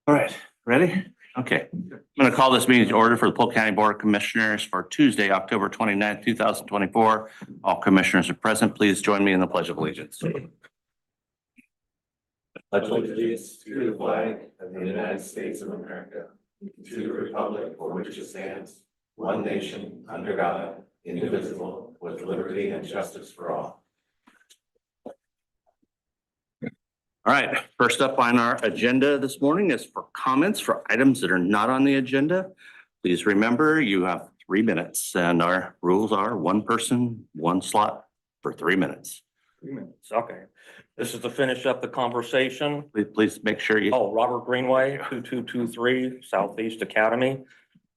All right, ready? Okay. I'm going to call this meeting to order for the Polk County Board of Commissioners for Tuesday, October 29th, 2024. All commissioners are present. Please join me in the Pledge of Allegiance. Pledge allegiance to the flag of the United States of America, to the republic for which it stands, one nation, under God, indivisible, with liberty and justice for all. All right, first up on our agenda this morning is for comments for items that are not on the agenda. Please remember you have 3 minutes and our rules are one person, one slot for 3 minutes. 3 minutes, okay. This is to finish up the conversation. Please make sure you. Oh, Robert Greenway, 2223 Southeast Academy.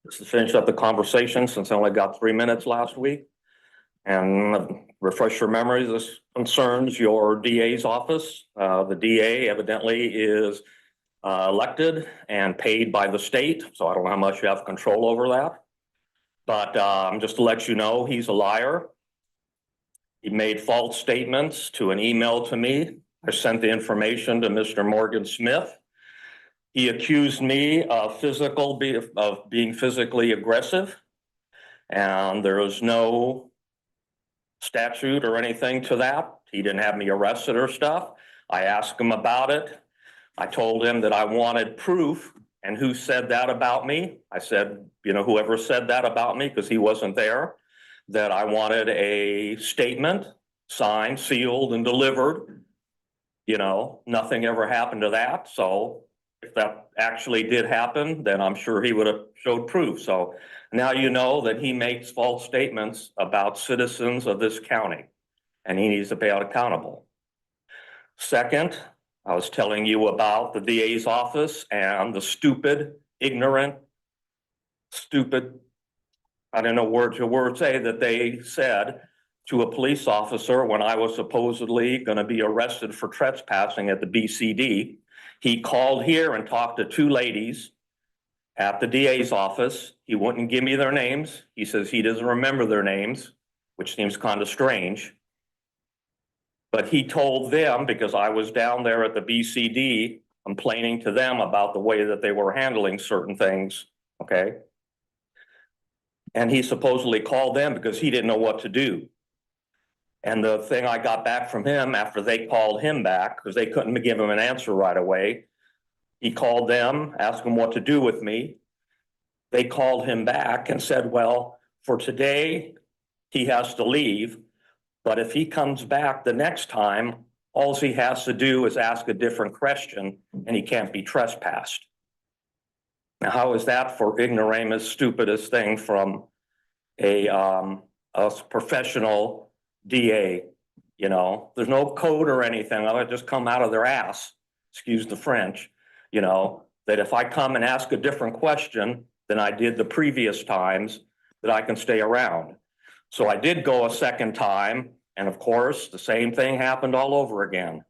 This is to finish up the conversation since I only got 3 minutes last week. And refresh your memories, this concerns your DA's office. The DA evidently is elected and paid by the state, so I don't know how much you have control over that. But just to let you know, he's a liar. He made false statements to an email to me. I sent the information to Mr. Morgan Smith. He accused me of being physically aggressive, and there is no statute or anything to that. He didn't have me arrested or stuff. I asked him about it. I told him that I wanted proof. And who said that about me? I said, you know, whoever said that about me, because he wasn't there, that I wanted a statement signed, sealed, and delivered. You know, nothing ever happened to that. So if that actually did happen, then I'm sure he would have showed proof. So now you know that he makes false statements about citizens of this county, and he needs to be held accountable. Second, I was telling you about the DA's office and the ignorant, I don't know word say that they said to a police officer when I was supposedly going to be arrested for trespassing at the BCD. He called here and talked to 2 ladies at the DA's office. He wouldn't give me their names. He says he doesn't remember their names, which seems kind of strange. But he told them, because I was down there at the BCD complaining to them about the way that they were handling certain things, okay? And he supposedly called them because he didn't know what to do. And the thing I got back from him after they called him back, because they couldn't give him an answer right away, he called them, asked them what to do with me. They called him back and said, well, for today, he has to leave. But if he comes back the next time, all he has to do is ask a different question and he can't be trespassed. Now, how is that for ignoramus, stupidest thing from a professional DA? You know, there's no code or anything. I'll just come out of their ass, excuse the French, you know, that if I come and ask a different question than I did the previous times, that I can stay around. So I did go a second time. And of course, the same thing happened all over again.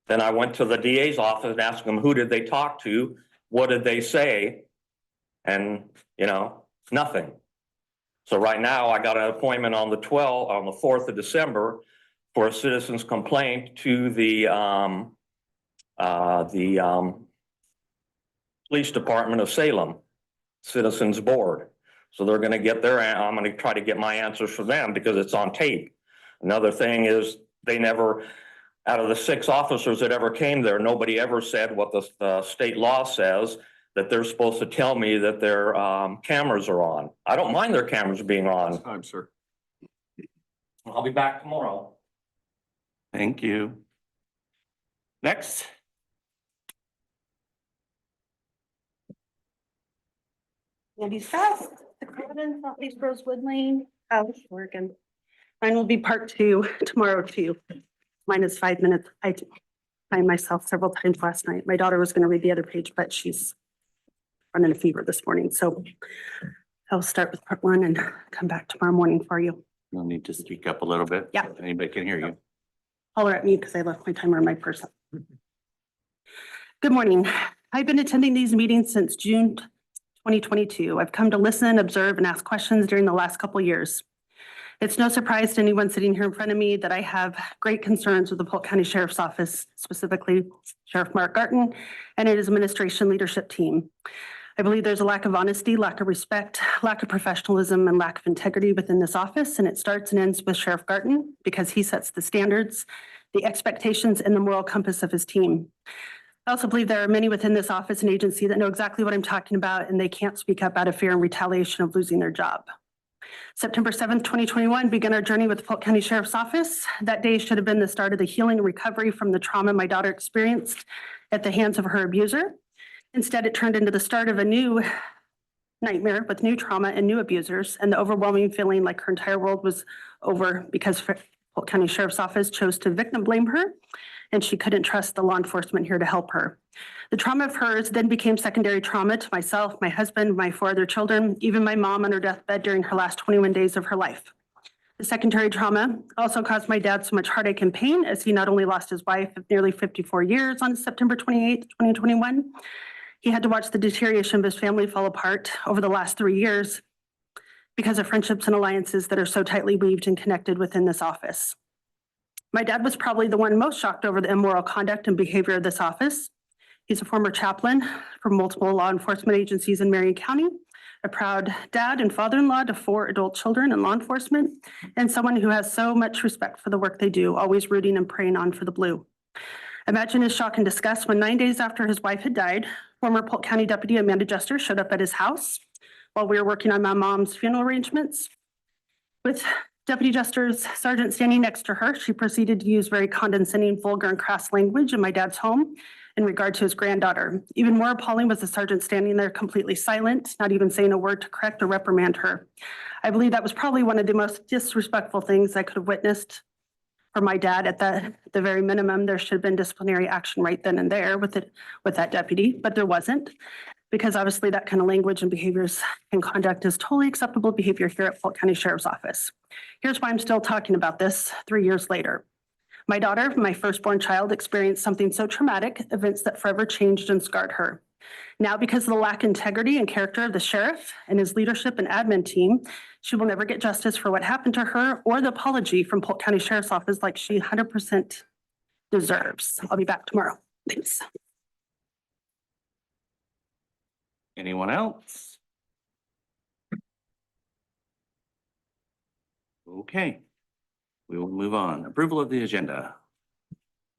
Then I went to the DA's office and asked them, who did they talk to? What did they say? And, you know, nothing. So right now I got an appointment on the 4th of December for a citizen's complaint to the Police Department of Salem, Citizens Board. So they're going to get their, I'm going to try to get my answers for them because it's on tape. Another thing is they never, out of the 6 officers that ever came there, nobody ever said what the state law says, that they're supposed to tell me that their cameras are on. I don't mind their cameras being on. Time, sir. I'll be back tomorrow. Thank you. Next. Andy Fast, the Providence, Southeast Rosewood Lane, Alice, Oregon. Mine will be part 2 tomorrow too. Mine is 5 minutes. I find myself several times last night. My daughter was going to read the other page, but she's running a fever this morning. So I'll start with part 1 and come back tomorrow morning for you. You'll need to speak up a little bit. Yeah. So anybody can hear you. Holler at me because I left my timer in my purse. Good morning. I've been attending these meetings since June 2022. I've come to listen, observe, and ask questions during the last couple of years. It's no surprise to anyone sitting here in front of me that I have great concerns with the Polk County Sheriff's Office, specifically Sheriff Mark Garten and his administration leadership team. I believe there's a lack of honesty, lack of respect, lack of professionalism, and lack of integrity within this office, and it starts and ends with Sheriff Garten because he sets the standards, the expectations, and the moral compass of his team. I also believe there are many within this office and agency that know exactly what I'm talking about, and they can't speak up out of fear and retaliation of losing their job. September 7th, 2021 began our journey with the Polk County Sheriff's Office. That day should have been the start of the healing and recovery from the trauma my daughter experienced at the hands of her abuser. Instead, it turned into the start of a new nightmare with new trauma and new abusers, and the overwhelming feeling like her entire world was over because Polk County Sheriff's Office chose to victim blame her, and she couldn't trust the law enforcement here to help her. The trauma of hers then became secondary trauma to myself, my husband, my 4 other children, even my mom on her deathbed during her last 21 days of her life. The secondary trauma also caused my dad so much heartache and pain as he not only lost his wife of nearly 54 years on September 28th, 2021, he had to watch the deterioration of his family fall apart over the last 3 years because of friendships and alliances that are so tightly weaved and connected within this office. My dad was probably the one most shocked over the immoral conduct and behavior of this office. He's a former chaplain for multiple law enforcement agencies in Marion County, a proud dad and father-in-law to 4 adult children in law enforcement, and someone who has so much respect for the work they do, always rooting and praying on for the blue. Imagine his shock and disgust when 9 days after his wife had died, former Polk County Deputy Amanda Jester showed up at his house while we were working on my mom's funeral arrangements. With Deputy Jester's sergeant standing next to her, she proceeded to use very condescending, vulgar, and crass language in my dad's home in regard to his granddaughter. Even more appalling was the sergeant standing there completely silent, not even saying a word to correct or reprimand her. I believe that was probably one of the most disrespectful things I could have witnessed for my dad. At the very minimum, there should have been disciplinary action right then and there with that deputy, but there wasn't, because obviously that kind of language and behaviors and conduct is totally acceptable behavior here at Polk County Sheriff's Office. Here's why I'm still talking about this 3 years later. My daughter, my firstborn child, experienced something so traumatic, events that forever changed and scarred her. Now, because of the lack of integrity and character of the sheriff and his leadership and admin team, she will never get justice for what happened to her or the apology from Polk County Sheriff's Office like she 100% deserves. I'll be back tomorrow. Thanks. Anyone else? Okay, we will move on. Approval of the agenda.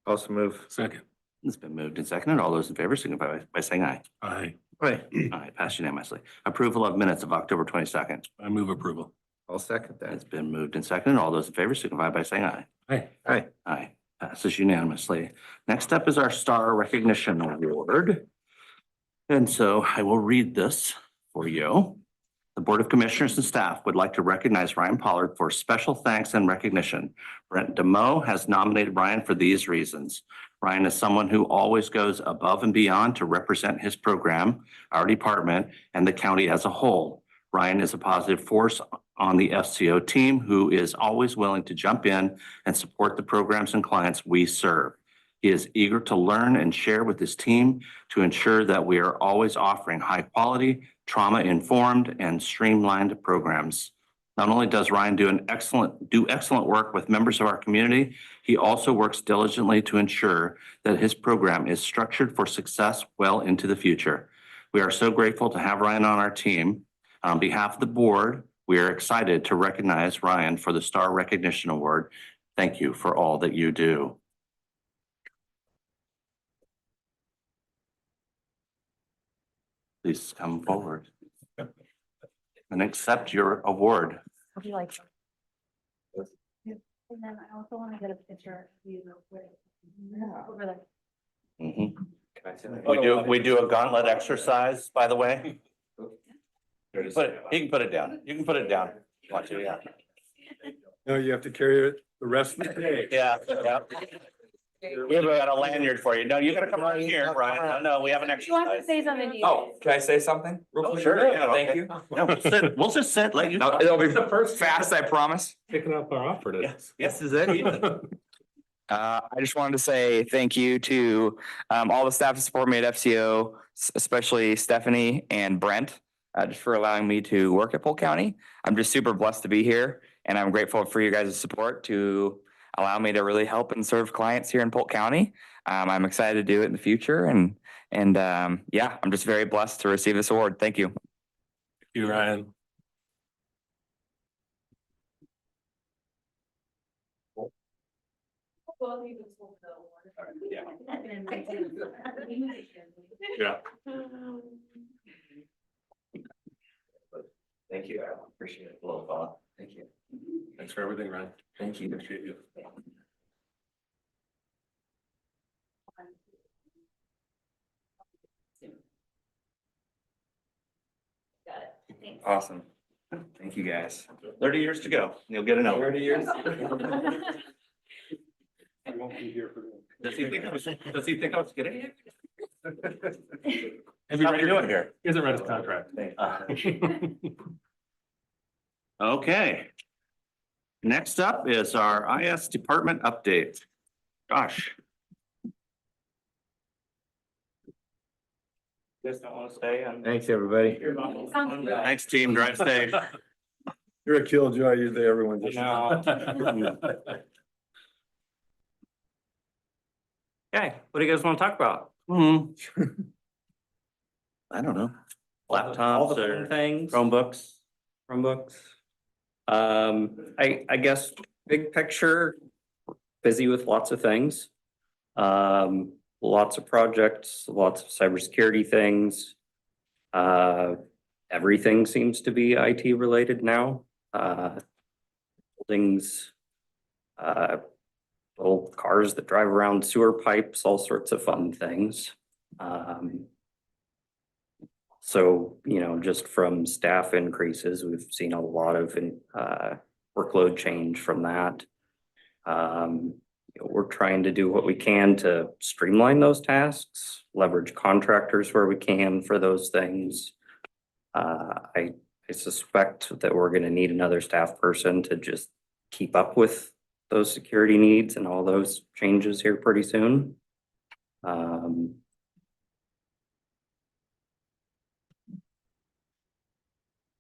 Also move. Second. It's been moved and seconded. All those in favor signify by saying aye. Aye. Aye, passed unanimously. Approval of minutes of October 22nd. I move approval. I'll second that. It's been moved and seconded. All those in favor signify by saying aye. Aye. Aye. Aye, passes unanimously. Next up is our Star Recognition Award. And so I will read this for you. The Board of Commissioners and staff would like to recognize Ryan Pollard for special thanks and recognition. Brent DeMoe has nominated Ryan for these reasons. Ryan is someone who always goes above and beyond to represent his program, our department, and the county as a whole. Ryan is a positive force on the FCO team who is always willing to jump in and support the programs and clients we serve. He is eager to learn and share with his team to ensure that we are always offering high quality, trauma-informed, and streamlined programs. Not only does Ryan do excellent work with members of our community, he also works diligently to ensure that his program is structured for success well into the future. We are so grateful to have Ryan on our team. On behalf of the board, we are excited to recognize Ryan for the Star Recognition Award. Thank you for all that you do. Please come forward and accept your award. Would you like? And then I also want to get a picture of you real quick. Over there. Mhm. We do a gauntlet exercise, by the way. You can put it down. You can put it down. Watch it, yeah. No, you have to carry it the rest of the day. Yeah. We've got a lanyard for you. No, you gotta come right here, Brian. No, we have an You want to exercise. say something to you? Oh, can I say something? Oh, sure. Yeah, Thank okay. you. No, we'll just sit, let you. No, it'll be fast, I promise. Picking up our offer Yes, is it? I just wanted to say thank you to all the staff that support me at FCO, especially Stephanie and Brent, just for allowing me to work at Polk County. I'm just super blessed to be here. And I'm grateful for you guys' support to allow me to really help and serve clients here in Polk County. I'm excited to do it in the future and yeah, I'm just very blessed to receive this award. Thank you. You, Ryan. Yeah. Thank you. I appreciate it. A little fun. Thank you. Thanks for everything, Ryan. Thank you. Appreciate you. Awesome. Thank you guys. 30 years to go. You'll get another. 30 years. I won't be here for Does he think I was kidding? Have you How read we your doing here? He hasn't read his contract. Okay. Next up is our IS department update. Josh. Just don't want to stay and. Thanks, everybody. Thanks, team. Drive safe. You're a killjoy, usually everyone just. Okay, what do you guys want to talk about? I don't know. All the Laptops fun or things, Chromebooks. Chromebooks. I guess big picture, busy with lots of things. Lots of projects, lots of cybersecurity things. Everything seems to be IT related now. Buildings, little cars that drive around sewer pipes, all sorts of fun things. So, you know, just from staff increases, we've seen a lot of workload change from that. We're trying to do what we can to streamline those tasks, leverage contractors where we can for those things. I suspect that we're gonna need another staff person to just keep up with those security needs and all those changes here pretty soon.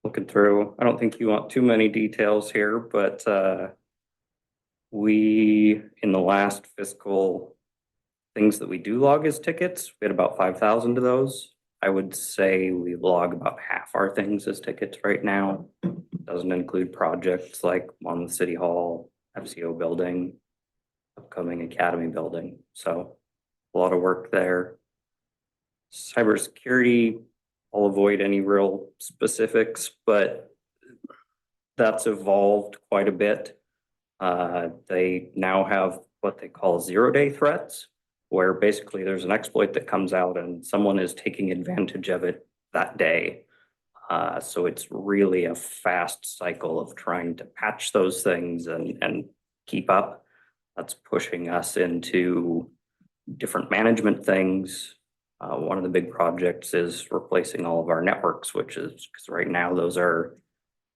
Looking through, I don't think you want too many details here, but we, in the last fiscal, things that we do log as tickets, we had about 5,000 of those. I would say we log about half our things as tickets right now. Doesn't include projects like Monmouth City Hall, FCO building, upcoming Academy building. So a lot of work there. Cybersecurity, I'll avoid any real specifics, but that's evolved quite a bit. They now have what they call 0-day threats, where basically there's an exploit that comes out and someone is taking advantage of it that day. So it's really a fast cycle of trying to patch those things and keep up. That's pushing us into different management things. One of the big projects is replacing all of our network switches, because right now those are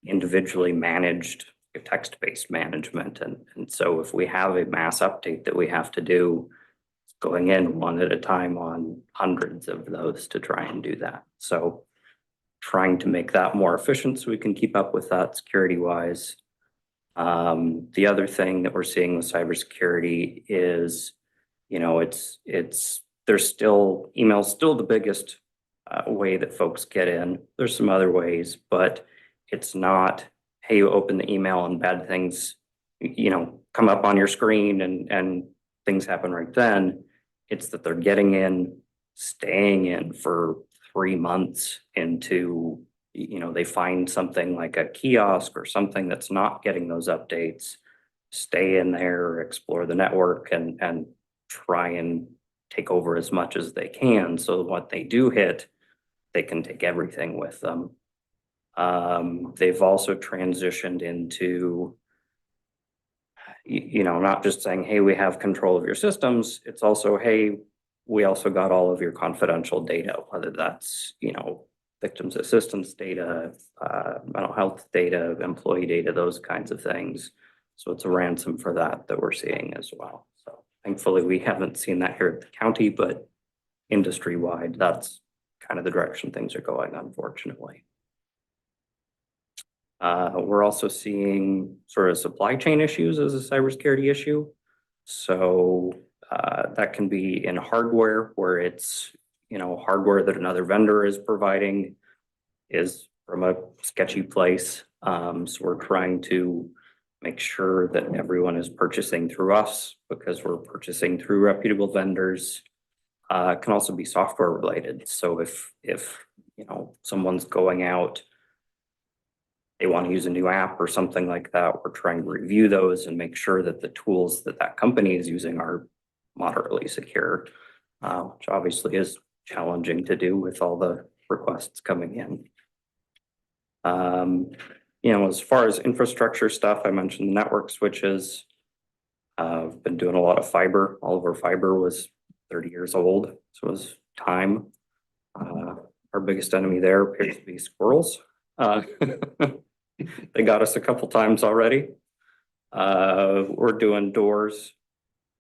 individually managed text-based management. And so if we have a mass update that we have to do, going in one at a time on hundreds of those to try and do that. So trying to make that more efficient so we can keep up with that security wise. The other thing that we're seeing with cybersecurity is, you know, there's still, email's still the biggest way that folks get in. There's some other ways, but it's not, hey, you open the email and bad things, you know, come up on your screen and things happen right then. It's that they're getting in, staying in for 3 months into, you know, they find something like a kiosk or something that's not getting those updates, stay in there, explore the network and try and take over as much as they can. So what they do hit, they can take everything with them. They've also transitioned into, you know, not just saying, hey, we have control of your systems. It's also, hey, we also got all of your confidential data, whether that's, you know, victims assistance data, mental health data, employee data, those kinds of things. So it's a ransom for that we're seeing as well. So thankfully we haven't seen that here at the county, but industry-wide, that's kind of the direction things are going, unfortunately. We're also seeing sort of supply chain issues as a cybersecurity issue. So that can be in hardware where it's, hardware that another vendor is providing is from a sketchy place. So we're trying to make sure that everyone is purchasing through us because we're purchasing through reputable vendors. It can also be software related. So if someone's going out, they want to use a new app or something like that, we're trying to review those and make sure that the tools that that company is using are moderately secure, which obviously is challenging to do with all the requests coming in. As far as infrastructure stuff, I mentioned the network switches. I've been doing a lot of fiber. All of our fiber was 30 years old, so it was time. Our biggest enemy there appears to be squirrels. They got us a couple times already. We're doing doors.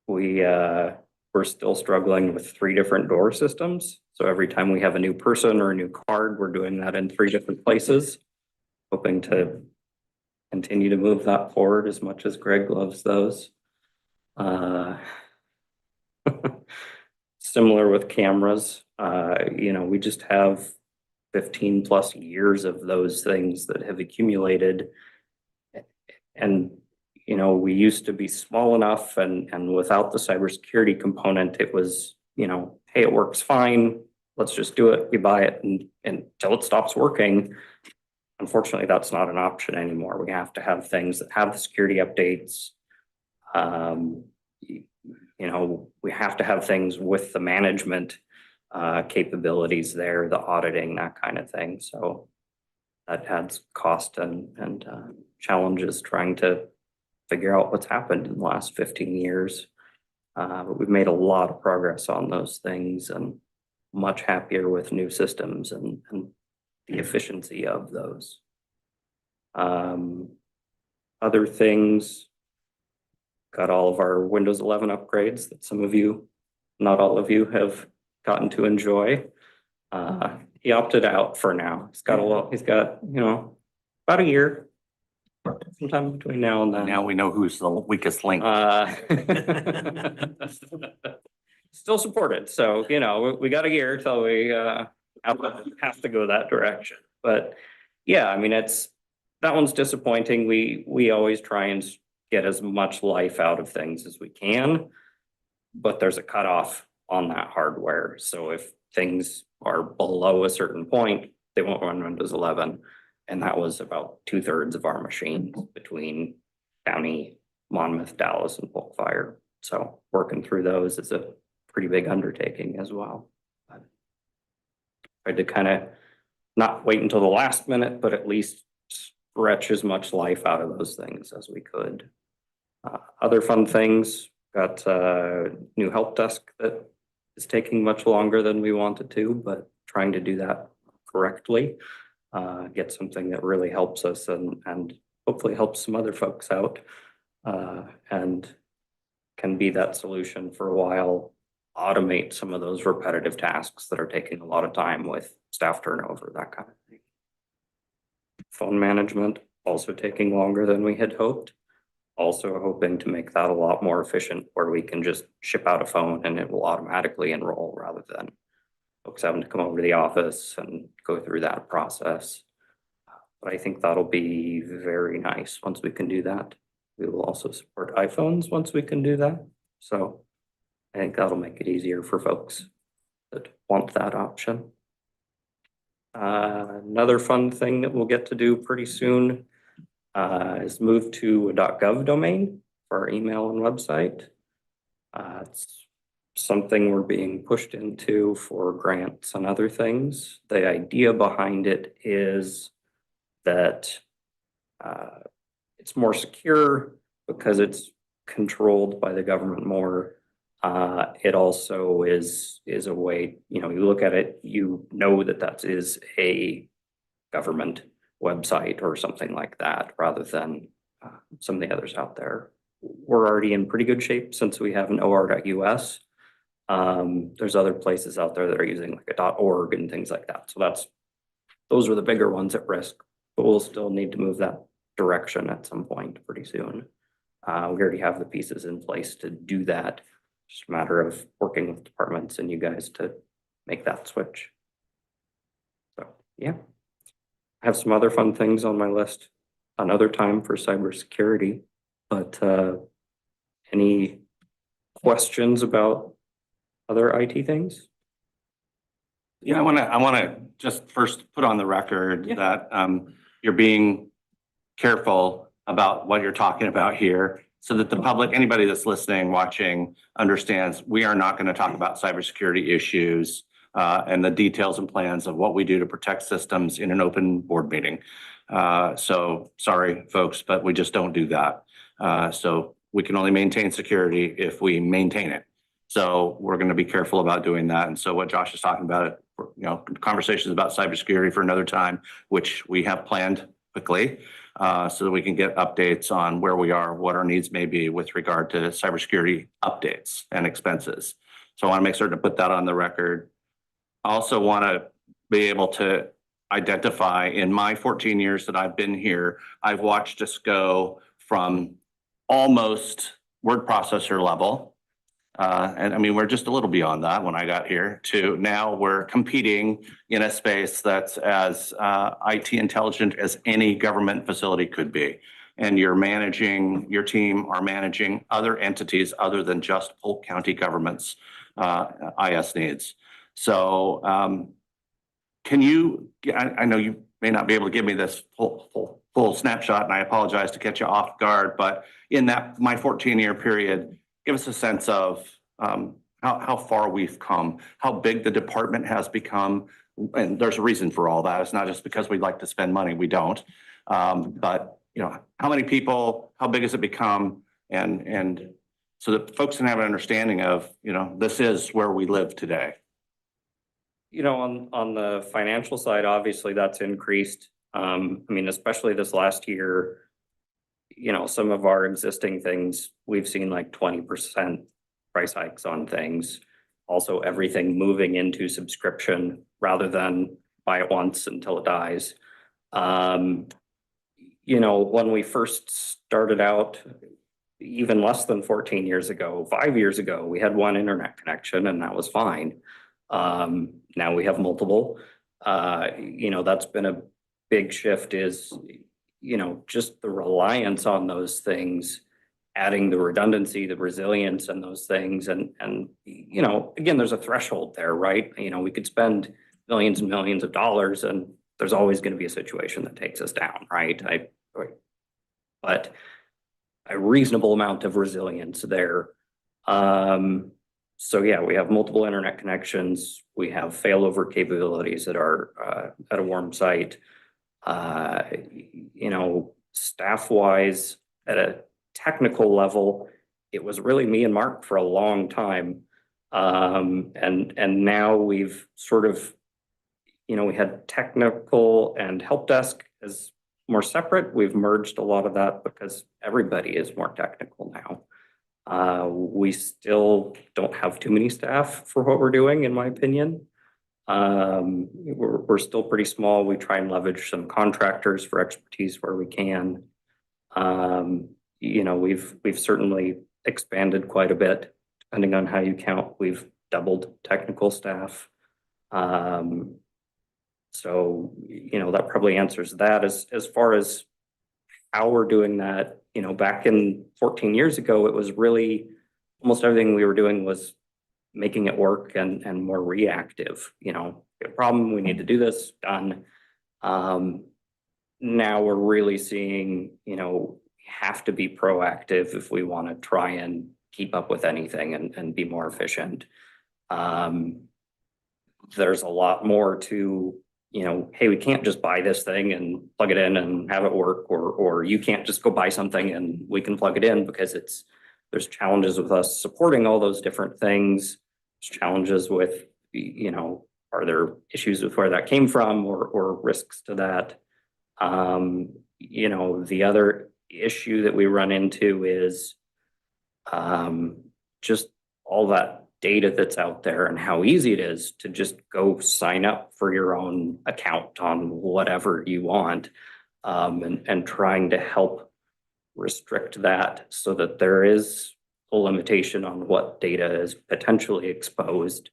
We're still struggling with 3 different door systems. So every time we have a new person or a new card, we're doing that in 3 different places. Hoping to continue to move that forward as much as Greg loves those. Similar with cameras, we just have 15 plus years of those things that have accumulated. And, we used to be small enough and without the cybersecurity component, it was, hey, it works fine. Let's just do it. We buy it and until it stops working. Unfortunately, that's not an option anymore. We have to have things that have the security updates. We have to have things with the management capabilities there, the auditing, that kind of thing. So that adds cost and challenges trying to figure out what's happened in the last 15 years. But we've made a lot of progress on those things and much happier with new systems and the efficiency of those. Other things, got all of our Windows 11 upgrades that some of you, not all of you, have gotten to enjoy. He opted out for now. He's got about a year, sometime between now and then. Now we know who's the weakest link. Still supported, so we got a year till we have to go that direction. But yeah, I mean that one's disappointing. We always try and get as much life out of things as we can, but there's a cutoff on that hardware. So if things are below a certain point, they won't run Windows 11. And that was about 2/3 of our machines between County, Monmouth, Dallas, and Polk Fire. So working through those is a pretty big undertaking as well. But tried to kind of not wait until the last minute, but at least stretch as much life out of those things as we could. Other fun things, got a new help desk that is taking much longer than we wanted to, but trying to do that correctly. Get something that really helps us and hopefully helps some other folks out and can be that solution for a while, automate some of those repetitive tasks that are taking a lot of time with staff turnover, that kind of thing. Phone management also taking longer than we had hoped. Also hoping to make that a lot more efficient where we can just ship out a phone and it will automatically enroll rather than folks having to come over to the office and go through that process. But I think that'll be very nice once we can do that. We will also support iPhones once we can do that. So I think that'll make it easier for folks that want that option. Another fun thing that we'll get to do pretty soon is move to a .gov domain for our email and website. It's something we're being pushed into for grants and other things. The idea behind it is that it's more secure because it's controlled by the government more. It also is a way, you look at it, that is a government website or something like that, rather than some of the others out there. We're already in pretty good shape since we have an or.us. There's other places out there that are using like a .org and things like that. So those are the bigger ones at risk. but we'll still need to move that direction at some point pretty soon. We already have the pieces in place to do that. Just a matter of working with departments and you guys to make that switch. So, yeah. I have some other fun things on my list another time for cybersecurity, but any questions about other IT things? Yeah, I wanna just first put on the record Yeah. that you're being careful about what you're talking about here so that the public, anybody that's listening, watching, understands we are not gonna talk about cybersecurity issues and the details and plans of what we do to protect systems in an open board meeting. So sorry, folks, but we just don't do that. So we can only maintain security if we maintain it. So we're going to be careful about doing that. And so what Josh is talking about, conversations about cybersecurity for another time, which we have planned quickly, so that we can get updates on where we are, what our needs may be with regard to cybersecurity updates and expenses. So I want to make certain to put that on the record. I also want to be able to identify in my 14 years that I've been here, I've watched us go from almost word processor level. And I mean, we're just a little beyond that when I got here to now we're competing in a space that's as IT intelligent as any government facility could be. And your team are managing other entities other than just Polk County government's IS needs. So I know you may not be able to give me this full snapshot, and I apologize to catch you off guard, but in my 14-year period, give us a sense of how far we've come, how big the department has become. And there's a reason for all that. It's not just because we like to spend money, we don't. But how many people, how big has it become? And so that folks can have an understanding of, this is where we live today. On the financial side, obviously that's increased. I mean, especially this last year, some of our existing things, we've seen like 20% price hikes on things. Also, everything moving into subscription rather than buy it once until it dies. When we first started out, even less than 14 years ago, 5 years ago, we had one internet connection and that was fine. Now we have multiple. That's been a big shift is, just the reliance on those things, adding the redundancy, the resilience and those things. And again, there's a threshold there, right? We could spend millions and millions of dollars and there's always going to be a situation that takes us down, right? But a reasonable amount of resilience there. So yeah, we have multiple internet connections. We have failover capabilities at a warm site. Staff wise, at a technical level, it was really me and Mark for a long time. And now we've sort of, we had technical and help desk as more separate. We've merged a lot of that because everybody is more technical now. We still don't have too many staff for what we're doing, in my opinion. We're still pretty small. We try and leverage some contractors for expertise where we can. We've certainly expanded quite a bit, depending on how you count. We've doubled technical staff. So that probably answers that. As far as how we're doing that, back in 14 years ago, it was really almost everything we were doing was making it work and more reactive. A problem, we need to do this, done. Now we're really seeing, have to be proactive if we want to try and keep up with anything and be more efficient. There's a lot more to, hey, we can't just buy this thing and plug it in and have it work, or you can't just go buy something and we can plug it in, because there's challenges with us supporting all those different things. There's challenges with, are there issues with where that came from or risks to that? The other issue that we run into is just all that data that's out there and how easy it is to just go sign up for your own account on whatever you want. and trying to help restrict that so that there is a limitation on what data is potentially exposed.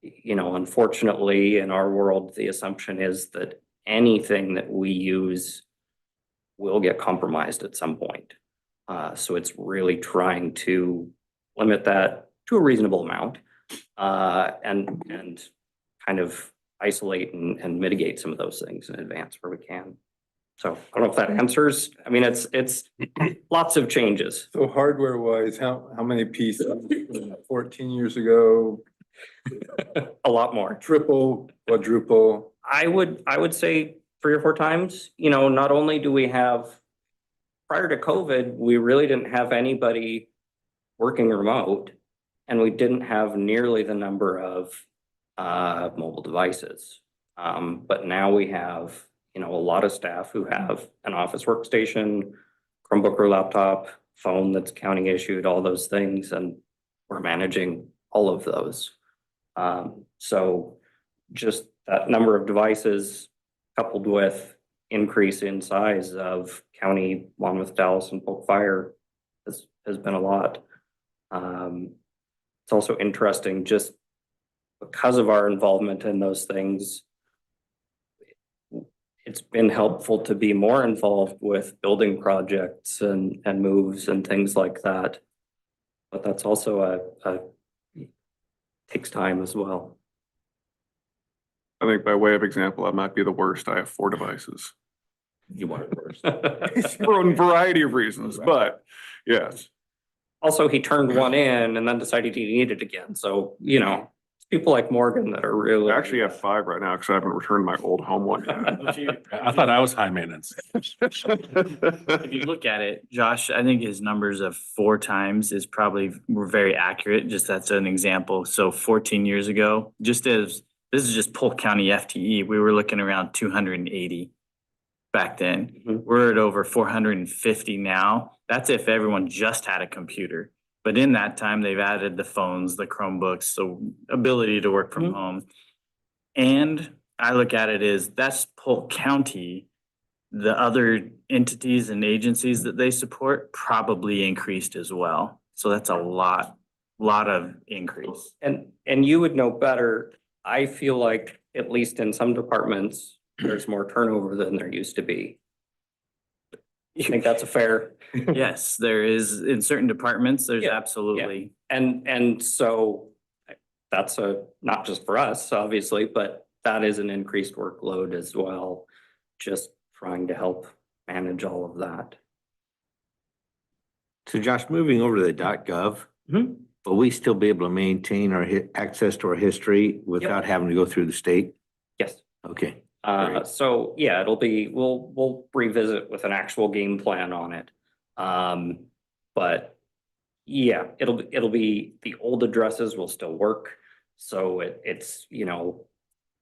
You know, unfortunately, in our world, the assumption is that anything that we use will get compromised at some point. So it's really trying to limit that to a reasonable amount, and kind of isolate and mitigate some of those things in advance where we can. So I don't know if that answers. I mean, it's lots of changes. So hardware wise, how many pieces? 14 years ago, A lot more. triple, quadruple? I would say 3 or 4 times. You know, not only do we have, prior to COVID, we really didn't have anybody working remote, and we didn't have nearly the number of mobile devices. But now we have, you know, a lot of staff who have an office workstation, Chromebook or laptop, phone that's county issued, all those things, and we're managing all of those. So just that number of devices coupled with increase in size of county Monmouth, Dallas, and Polk Fire has been a lot. It's also interesting just because of our involvement in those things. It's been helpful to be more involved with building projects and moves and things like that. But that's also takes time as well. I think by way of example, that might be the worst. I have 4 devices You want it first. for a variety of reasons, but yes. Also, he turned one in and then decided he needed it again. So, you know, it's people like Morgan that are really. I actually have 5 right now because I haven't returned my old home one yet. I thought I was high maintenance. If you look at it, Josh, I think his numbers of 4 times is probably were very accurate. Just that's an example. So 14 years ago, just as this is just Polk County FTE, we were looking around 280 back then. Mhm. We're at over 450 now. That's if everyone just had a computer. But in that time, they've added the phones, the Chromebooks, so ability to work from Mhm. home. And I look at it as that's Polk County. The other entities and agencies that they support probably increased as well. So that's a lot of increase. And you would know better. I feel like, at least in some departments, there's more turnover than there used to be. You think that's a fair? Yes, there is in certain departments, there's Yeah, absolutely. And so that's not just for us, obviously, but that is an increased workload as well. Just trying to help manage all of that. So Josh, moving over to the .gov, Mhm. will we still be able to maintain our access to our history without having to go through the state? Yes. Okay. Great. So yeah, it'll be, we'll revisit with an actual game plan on it. But yeah, it'll be, the old addresses will still work. So it's, you know,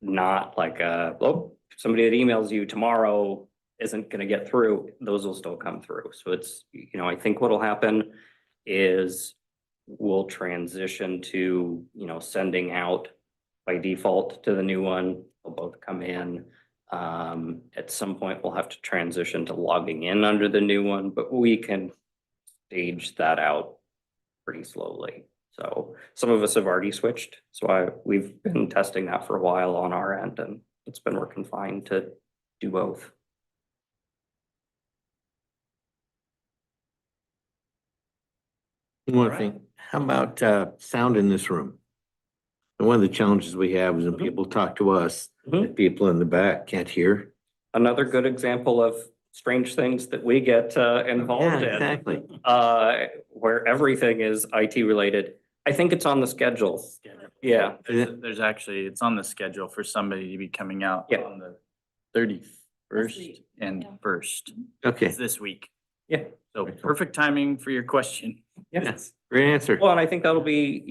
not like somebody that emails you tomorrow isn't gonna get through, those will still come through. So it's, you know, I think what'll happen is we'll transition to, you know, sending out by default to the new one. They'll both come in. At some point, we'll have to transition to logging in under the new one, but we can stage that out pretty slowly. So some of us have already switched. So we've been testing that for a while on our end, and it's been working fine to do both. One thing, how about sound in this room? And one of the challenges we have is when people talk to us, that people in the back can't hear. Another good example of strange things that we get involved in. Exactly. Where everything is IT related. I think it's on the schedule. Yeah. There's actually, it's on the schedule for somebody to be coming out Yeah. on the 31st and 1st. Okay, It's this week. Yeah. So perfect timing for your question. yes, great answer. Well, and I think that'll be,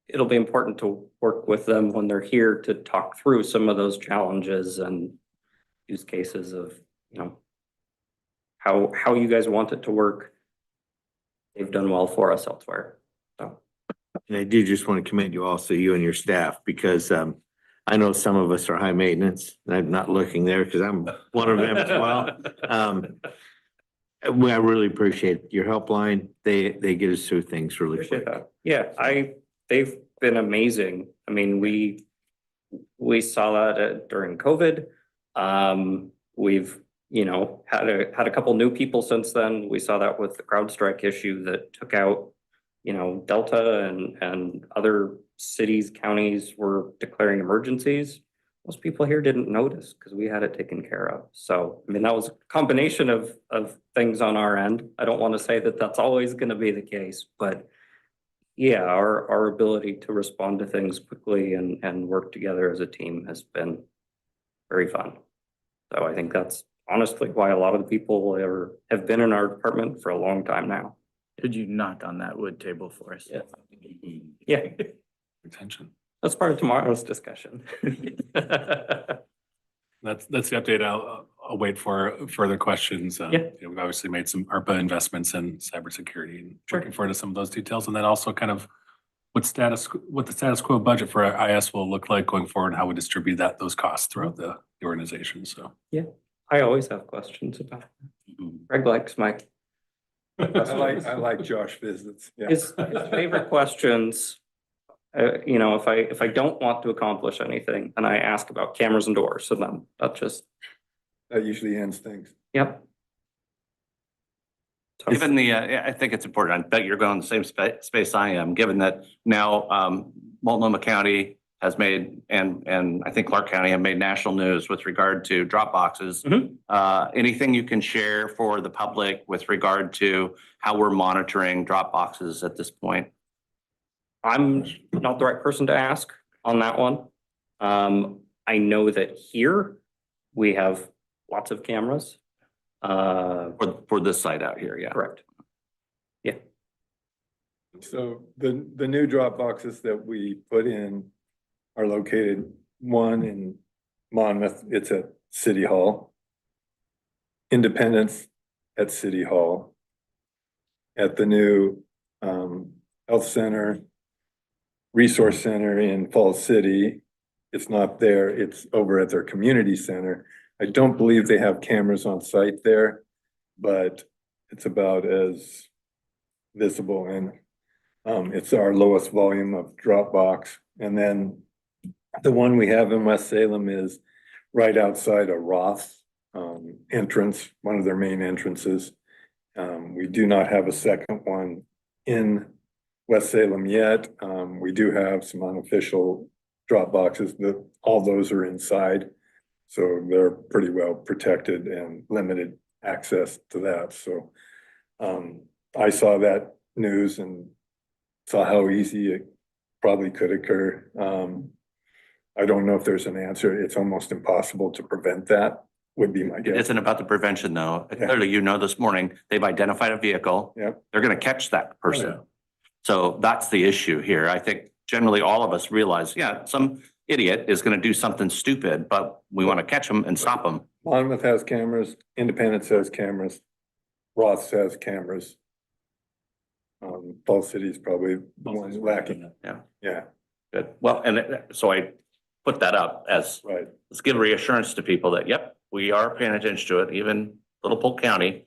it'll be important to work with them when they're here to talk through some of those challenges and use cases of, you know, how you guys want it to work. They've done well for us elsewhere. So, And I do just want to commend you also, you and your staff, because I know some of us are high maintenance. I'm not looking there because I'm one of them as well. I really appreciate your helpline. They get us through things really Appreciate quick. that. Yeah, they've been amazing. I mean, we saw that during COVID. We've, had a couple new people since then. We saw that with the CrowdStrike issue that took out, Delta and other cities, counties were declaring emergencies. Most people here didn't notice because we had it taken care of. So, I mean, that was a combination of things on our end. I don't want to say that that's always going to be the case, but yeah, our ability to respond to things quickly and work together as a team has been very fun. So I think that's honestly why a lot of the people have been in our department for a long time now. Could you knock on that wood table for us? Yeah. Yeah, Attention. that's part of tomorrow's discussion. That's the update. I'll wait for further questions. Yeah. We've obviously made some ARPA investments in cybersecurity and Sure. looking forward to some of those details. And then also kind of what the status quo budget for our IS will look like going forward, and how we distribute those costs throughout the organization. So. I always have questions about it. Greg likes my I like Josh visits. Yeah. his favorite questions. If I don't want to accomplish anything, and I ask about cameras and doors, so then that just, That usually ends things. yep. So- Given I think it's important, I bet you're going the same space I am, given that now, Multnomah County has made, and I think Clark County have made national news with regard to drop boxes. Mhm. Anything you can share for the public with regard to how we're monitoring drop boxes at this point? I'm not the right person to ask on that one. I know that here we have lots of cameras. For this site out here, yeah. Correct. So the new drop boxes that we put in are located, one in Monmouth, it's at City Hall. Independence at City Hall. At the new health center, resource center in Falls City. It's not there, it's over at their community center. I don't believe they have cameras on site there, but it's about as visible, and it's our lowest volume of drop box. And then the one we have in West Salem is right outside of Roth's entrance, one of their main entrances. We do not have a second one in West Salem yet. We do have some unofficial drop boxes, that all those are inside. So they're pretty well protected and limited access to that. So I saw that news and saw how easy it probably could occur. I don't know if there's an answer. It's almost impossible to prevent that, would be my It guess. isn't about the prevention, though. Yeah. Clearly, this morning, they've identified a vehicle. Yep. They're gonna catch that Oh, person. yeah. So that's the issue here. I think generally all of us realize, yeah, some idiot is gonna do something stupid, but we want to catch them and stop them. Monmouth has cameras, Independence has cameras, Roth's has cameras. Falls City is probably the one lacking. Yeah. Yeah, Good. Well, so I put that up as, right. let's give reassurance to people that, yep, we are paying attention to it. Even Little Polk County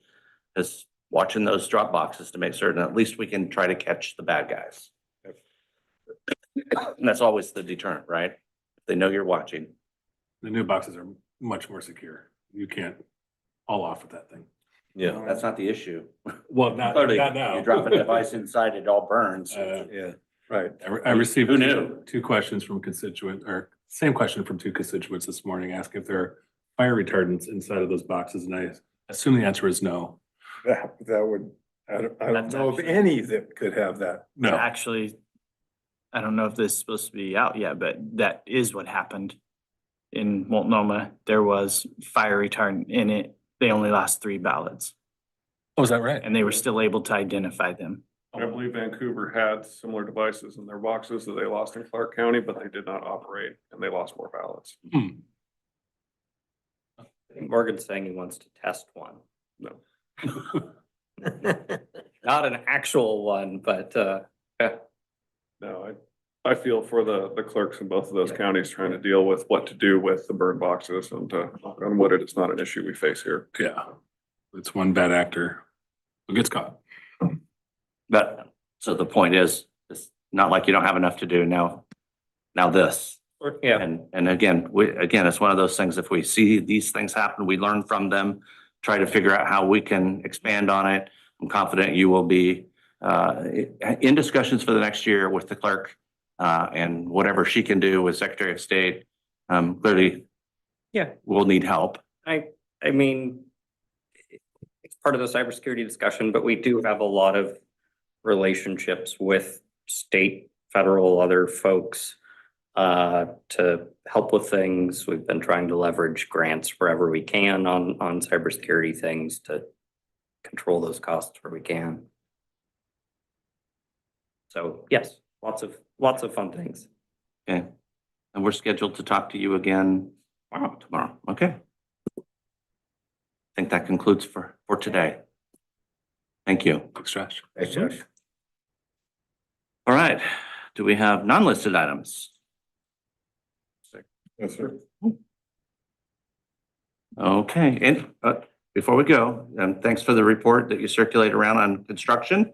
is watching those drop boxes to make certain at least we can try to catch the bad guys. And that's always the deterrent, right? If they know you're watching. The new boxes are much more secure. You can't haul off with that thing. Yeah. That's not the issue. Well, not Clearly, now. you drop a device inside, it all burns. Yeah, right. I received Who knew? two questions from constituent, or same question from two constituents this morning, asking if there are fire retardants inside of those boxes, and I assume the answer is no. That would, I don't That's know of actually- any that could have that. No, Actually, I don't know if this is supposed to be out yet, but that is what happened in Multnomah. There was fire retardant in it. They only lost 3 ballots oh, is that right? and they were still able to identify them. I believe Vancouver had similar devices in their boxes that they lost in Clark County, but they did not operate and they lost more ballots. I think Morgan's saying he wants to test one. No. Not an actual one, but, No, I feel for the clerks in both of those counties trying to deal with what to do with the burn boxes and what it is not an issue we face here. Yeah. It's one bad actor who gets caught. But, so the point is, it's not like you don't have enough to do now. Now this. Yeah, And again, it's one of those things, if we see these things happen, we learn from them, try to figure out how we can expand on it. I'm confident you will be in discussions for the next year with the clerk and whatever she can do with Secretary of State. Clearly, yeah. we'll need help. I mean, it's part of the cybersecurity discussion, but we do have a lot of relationships with state, federal, other folks to help with things. We've been trying to leverage grants wherever we can on cybersecurity things to control those costs where we can. So yes, lots of fun things. Okay. And we're scheduled to talk to you again tomorrow. Okay. I think that concludes for today. Thank you. Thanks, Josh. Thanks, Josh. All right. Do we have non-listed items? Yes, sir. Okay, and before we go, thanks for the report that you circulate around on construction.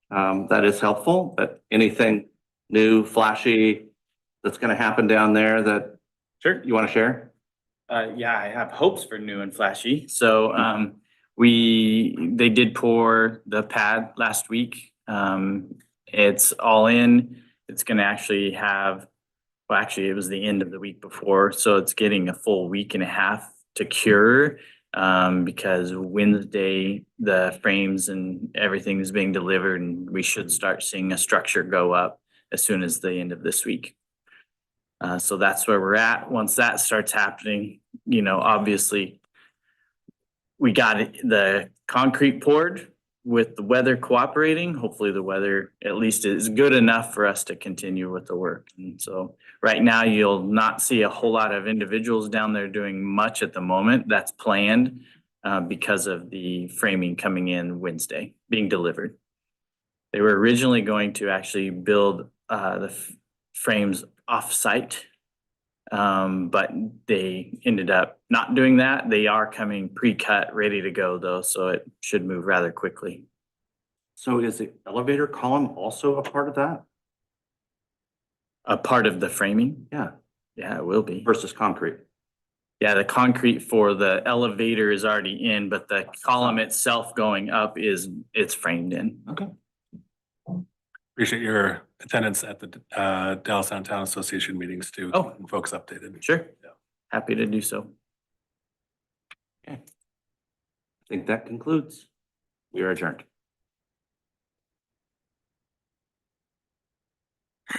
That is helpful, but anything new, flashy that's gonna happen down there that Sure. you want to share? Yeah, I have hopes for new and flashy. So, they did pour the pad last week. It's all in. It's gonna actually have, well, actually, it was the end of the week before, so it's getting a full week and a half to cure. Because Wednesday, the frames and everything is being delivered, and we should start seeing a structure go up as soon as the end of this week. So that's where we're at. Once that starts happening, obviously we got the concrete poured with the weather cooperating. Hopefully the weather at least is good enough for us to continue with the work. And so right now you'll not see a whole lot of individuals down there doing much at the moment. That's planned because of the framing coming in Wednesday, being delivered. They were originally going to actually build the frames off-site, but they ended up not doing that. They are coming pre-cut, ready to go though, so it should move rather quickly. So is the elevator column also a part of that? A part of the framing? Yeah, Yeah, it will be. versus concrete. Yeah, the concrete for the elevator is already in, but the column itself going up it's framed in. Okay. Appreciate your attendance at the Dallas Downtown Association meetings too. Oh. And folks updated. Sure. Yeah. Happy to do so. I think that concludes. We are adjourned.